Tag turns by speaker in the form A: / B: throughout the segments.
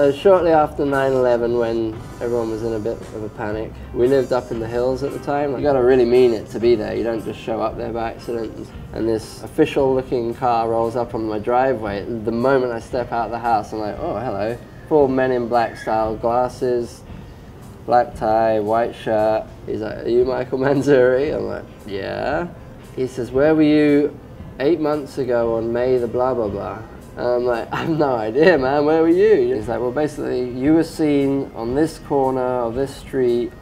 A: So shortly after 9/11, when everyone was in a bit of a panic, we lived up in the hills at the time. You gotta really mean it to be there. You don't just show up there by accident. And this official looking car rolls up on my driveway. The moment I step out of the house, I'm like, oh, hello. Full Men in Black style glasses, black tie, white shirt. He's like, are you Michael Manzoori? I'm like, yeah. He says, where were you 8 months ago on May the blah blah blah? And I'm like, I have no idea, man, where were you? He's like, well, basically, you were seen on this corner of this street,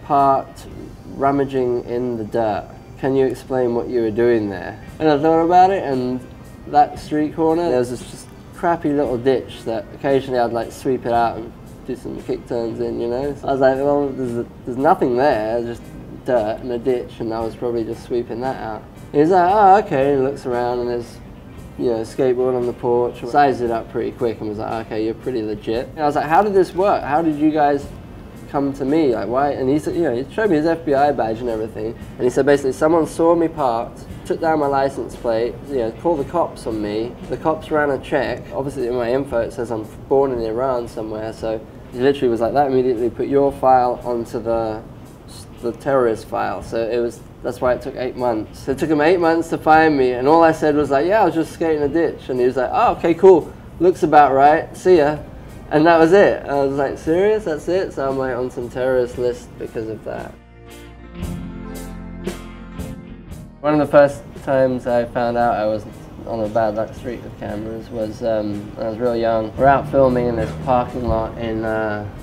A: parked, rummaging in the dirt. Can you explain what you were doing there? And I thought about it, and that street corner, there was this just crappy little ditch that occasionally I'd like sweep it out and do some kick turns in, you know? So I was like, well, there's nothing there, just dirt and a ditch, and I was probably just sweeping that out. He's like, oh, okay, and he looks around, and there's, you know, skateboard on the porch. Sized it up pretty quick and was like, okay, you're pretty legit. And I was like, how did this work? How did you guys come to me? Like, why? And he said, you know, he showed me his FBI badge and everything. And he said, basically, someone saw me parked, took down my license plate, you know, called the cops on me. The cops ran a check. Obviously, in my info, it says I'm born in Iran somewhere. So he literally was like, that immediately put your file onto the terrorist file. So it was, that's why it took 8 months. It took him 8 months to find me, and all I said was like, yeah, I was just skating a ditch. And he was like, oh, okay, cool, looks about right, see ya. And that was it. I was like, serious, that's it? So I'm like on some terrorist list because of that. One of the first times I found out I was on a bad luck streak with cameras was when I was real young. We're out filming in this parking lot in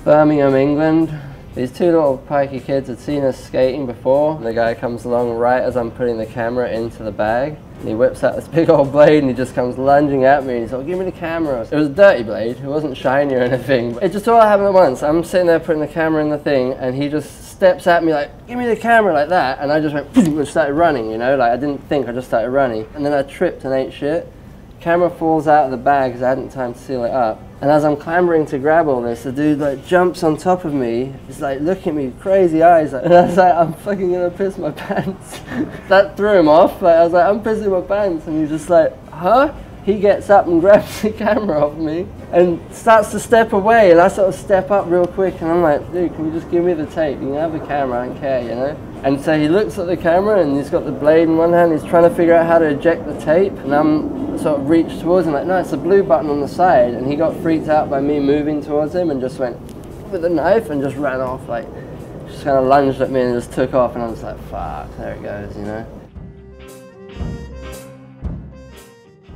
A: Birmingham, England. These two little pikey kids had seen us skating before. The guy comes along right as I'm putting the camera into the bag. And he whips out this big old blade and he just comes lunging at me and he's like, give me the camera. It was a dirty blade, it wasn't shiny or anything. But it just all happened at once. I'm sitting there putting the camera in the thing and he just steps at me like, give me the camera, like that. And I just went, and started running, you know, like I didn't think, I just started running. And then I tripped and ate shit. Camera falls out of the bag because I hadn't time to seal it up. And as I'm clambering to grab all this, the dude like jumps on top of me. He's like looking at me with crazy eyes. And I was like, I'm fucking gonna piss my pants. That threw him off. Like, I was like, I'm pissing my pants. And he's just like, huh? He gets up and grabs the camera off me and starts to step away. And I sort of step up real quick. And I'm like, dude, can you just give me the tape? You can have the camera, I don't care, you know? And so he looks at the camera and he's got the blade in one hand. He's trying to figure out how to eject the tape. And I'm sort of reached towards him like, no, it's the blue button on the side. And he got freaked out by me moving towards him and just went with a knife and just ran off, like, just kind of lunged at me and just took off. And I was like, fuck, there it goes, you know?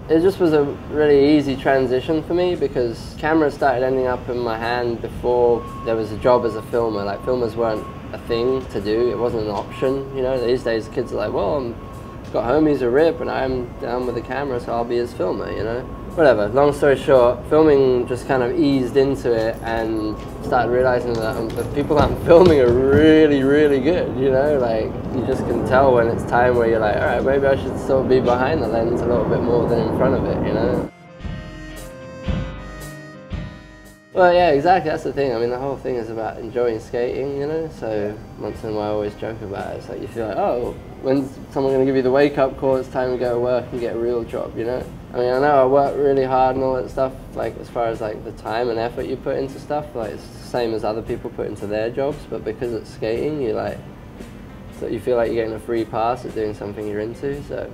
A: It just was a really easy transition for me because cameras started ending up in my hand before there was a job as a filmer. Like, filmers weren't a thing to do, it wasn't an option, you know. These days kids are like, well, I've got homies a rip and I'm down with the camera, so I'll be his filmer, you know. Whatever, long story short, filming just kind of eased into it and started realizing that the people that I'm filming are really, really good, you know. Like, you just can tell when it's time where you're like, all right, maybe I should still be behind the lens a little bit more than in front of it, you know. Well, yeah, exactly, that's the thing. I mean, the whole thing is about enjoying skating, you know, so once in a while I always joke about it. It's like you feel like, oh, when's someone going to give you the wake-up call, it's time to go to work and get a real job, you know? I mean, I know I work really hard and all that stuff, like, as far as, like, the time and effort you put into stuff, like, it's the same as other people put into their jobs, but because it's skating, you, like, so you feel like you're getting a free pass at doing something you're into, so.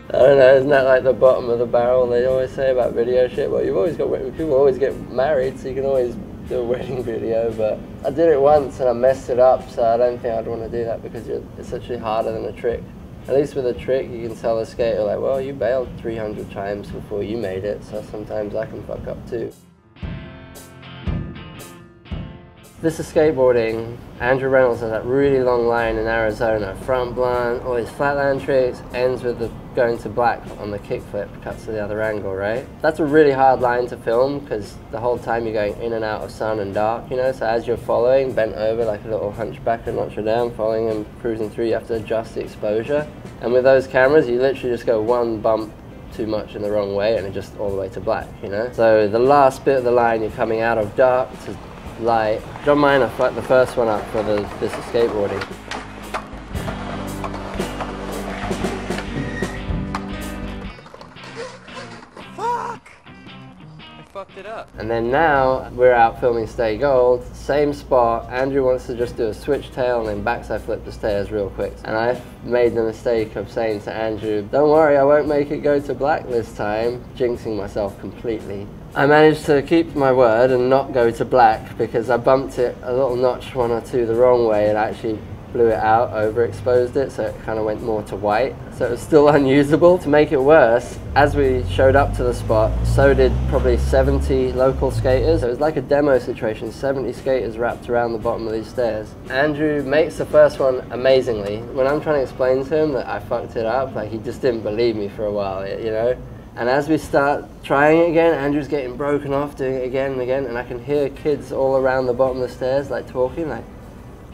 A: I don't know, isn't that like the bottom of the barrel they always say about video shit? Well, you've always got, people always get married, so you can always do a wedding video, but I did it once and I messed it up, so I don't think I'd want to do that because it's actually harder than a trick. At least with a trick, you can tell the skater, like, well, you bailed 300 times before you made it, so sometimes I can fuck up too. This is skateboarding. Andrew Reynolds has that really long line in Arizona. Front blunt, all his flatland tricks, ends with the going to black on the kickflip, cuts to the other angle, right? That's a really hard line to film because the whole time you're going in and out of sun and dark, you know? So as you're following, bent over like a little hunchback of Notre Dame, following him, cruising through, you have to adjust the exposure. And with those cameras, you literally just go one bump too much in the wrong way and it just all the way to black, you know? So the last bit of the line, you're coming out of dark to light. John Miner fucked the first one up for this is skateboarding.
B: Fuck!
A: And then now we're out filming Stay Gold, same spot. Andrew wants to just do a switch tail and then backside flip the stairs real quick. And I've made the mistake of saying to Andrew, don't worry, I won't make it go to black this time, jinxing myself completely. I managed to keep my word and not go to black because I bumped it a little notch one or two the wrong way and actually blew it out, overexposed it, so it kind of went more to white. So it was still unusable. To make it worse, as we showed up to the spot, so did probably 70 local skaters. So it was like a demo situation, 70 skaters wrapped around the bottom of these stairs. Andrew makes the first one amazingly. When I'm trying to explain to him that I fucked it up, like he just didn't believe me for a while, you know? And as we start trying it again, Andrew's getting broken off, doing it again and again, and I can hear kids all around the bottom of the stairs like talking, like,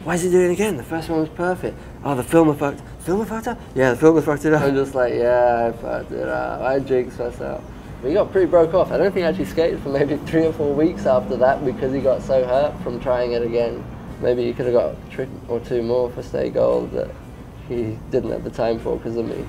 A: why is he doing it again? The first one was perfect. Oh, the filmer fucked. Filmer fucked up? Yeah, the filmer fucked it up. I'm just like, yeah, I fucked it up. I jinxed myself. We got pretty broke off. I don't think I actually skated for maybe 3 or 4 weeks after that because he got so hurt from trying it again. Maybe he could have got a trick or two more for Stay Gold that he didn't have the time for because of me.